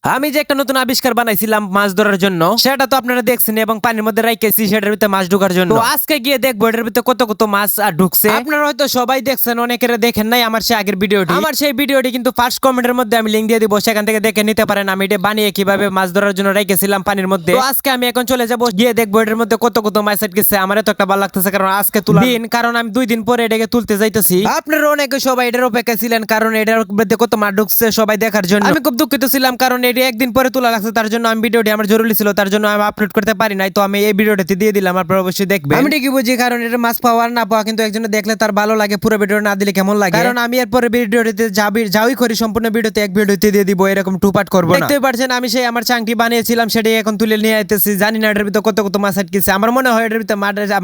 আমি যে একটা নতুন আবিষ্কার বানাইছিলাম মাছ ধরার জন্য, সেটা তো আপনারা দেখছেন এবং পানির মধ্যে রাইখেছি সেটার ভিতরে মাছ ঢোকার জন্য। তো আজকে গিয়ে দেখবো এটার ভিতরে কত কত মাছ ঢুকছে। আপনারা হয়তো সবাই দেখছেন, অনেকেরা দেখেন নাই আমার সেই আগের ভিডিওটি। আমার সেই ভিডিওটি কিন্তু ফার্স্ট কমেন্টের মধ্যে আমি লিংক দিয়ে দিব, সেখান থেকে দেখে নিতে পারেন আমি এটা বানিয়ে কিভাবে মাছ ধরার জন্য রাইখেছিলাম পানির মধ্যে। তো আজকে আমি এখন চলে যাবো, গিয়ে দেখবো এটার মধ্যে কত কত মাছ আটকেছে। আমার তো একটা ভালো লাগতেছে, কারণ আজকে তোলা দিন, কারণ আমি 2 দিন পরে এটাকে তুলতে যাইতেছি। আপনারা অনেকে সবাই এটার অপেক্ষা ছিলেন, কারণ এটার মধ্যে কত মাছ ঢুকছে সবাই দেখার জন্য। আমি খুব দুঃখিত ছিলাম, কারণ এটি একদিন পরে তোলা লাগছে, তার জন্য আমি ভিডিওটি আমার জরুরি ছিল, তার জন্য আমি আপলোড করতে পারি নাই। তো আমি এই ভিডিওটি দিয়ে দিলাম, আপনারা অবশ্যই দেখবেন। আমি ঠিকই বুঝি, কারণ এটা মাছ পাওয়ার না পাওয়া কিন্তু একজনে দেখলে তার ভালো লাগে, পুরো ভিডিও না দিলে কেমন লাগে। কারণ আমি এরপরে ভিডিওটিতে যাওই করি সম্পূর্ণ ভিডিওতে এক ভিডিওতে দিয়ে দিব, এরকম টুপাট করবো না। দেখতেই পারছেন আমি সেই আমার চাংটি বানিয়েছিলাম, সেটাই এখন তুলে নিয়ে আইতেছি। জানি না এটার ভিতরে কত কত মাছ আটকেছে, আমার মনে হয় এটার ভিতরে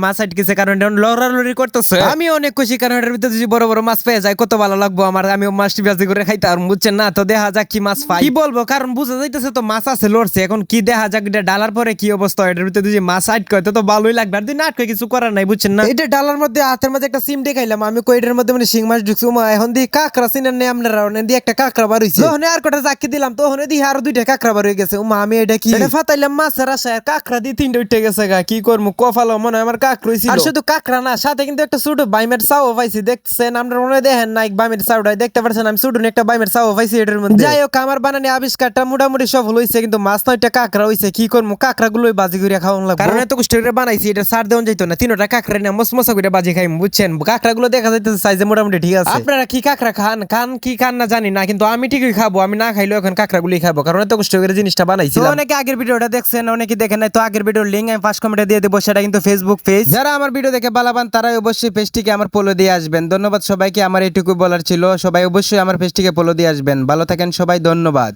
মাছ আটকেছে, কারণ এটা লড়ালড়ি করতেছে। আমি অনেক খুশি, কারণ এটার ভিতরে যদি বড় বড় মাছ পেয়ে যায় কত ভালো লাগবো আমার। আমি মাছটি বাজি করে খাইতে আর বুঝছেন না, তো দেখা যাক কি মাছ পাই। কি বলবো, কারণ বুঝা যাইতেছে তো মাছ আছে লড়ছে, এখন কি দেখা যাক এটা ডালার পরে কি অবস্থা। এটার ভিতরে যদি মাছ আটকে তো ভালোই লাগবে, আর দুই আটকে কিছু করার নাই, বুঝছেন না। এটা ডালার মধ্যে হাতের মধ্যে একটা সিম দেখাইলাম আমি, কই এটার মধ্যে মানে শিং মাছ ঢুকছে। এখন দিয়ে কাঁকড়া চিনেন নেই আপনারা, দিয়ে একটা কাঁকড়া বার হইছে। তখন আর কটা জাকি দিলাম, তখন দিয়ে আরো 2টা কাঁকড়া বার হয়ে গেছে। আমি এটা কি ফাতাইলাম মাছের আশায়, কাঁকড়া দিয়ে 3টে উঠে গেছে গা। কি করবো, কফালো মনে হয় আমার কাঁকড়া হইছিল। আর শুধু কাঁকড়া না, সাথে কিন্তু একটা ছোট বাইমের চাও পাইছি, দেখছেন আপনারা মনে হয় দেখেন নাই। বাইমের চাউটাই দেখতে পাচ্ছেন, আমি ছোট একটা বাইমের চাও পাইছি এটার মধ্যে। যাই হোক, আমার বানানি আবিষ্কারটা মোটামুটি সফল হয়েছে, কিন্তু মাছ নয়টা কাঁকড়া হইছে। কি করবো, কাঁকড়া গুলোই বাজি করে খাওয়ান লাগবে, কারণ এত কষ্ট করে বানাইছি, এটা সার দেওয়া যাইতো না। 3টা কাঁকড়া নিয়ে মশমশা করে বাজি খাইম, বুঝছেন। কাঁকড়া গুলো দেখা যাইতেছে সাইজে মোটামুটি ঠিক আছে। আপনারা কি কাঁকড়া খান কি খান না জানি না, কিন্তু আমি ঠিকই খাবো। আমি না খাইলেও এখন কাঁকড়া গুলি খাবো, কারণ এত কষ্ট করে জিনিসটা বানাইছি। অনেকে আগের ভিডিওটা দেখছেন, অনেকে দেখেন নাই। তো আগের ভিডিওর লিঙ্ক আমি ফার্স্ট কমেন্টে দিয়ে দেবো, সেটা কিন্তু ফেসবুক পেজ। যারা আমার ভিডিও দেখে ভালো পান তারাই অবশ্যই পেজটিকে আমার ফলো দিয়ে আসবেন। ধন্যবাদ সবাইকে, আমার এইটুকু বলার ছিল। সবাই অবশ্যই আমার পেজটিকে ফলো দিয়ে আসবেন। ভালো থাকেন সবাই, ধন্যবাদ।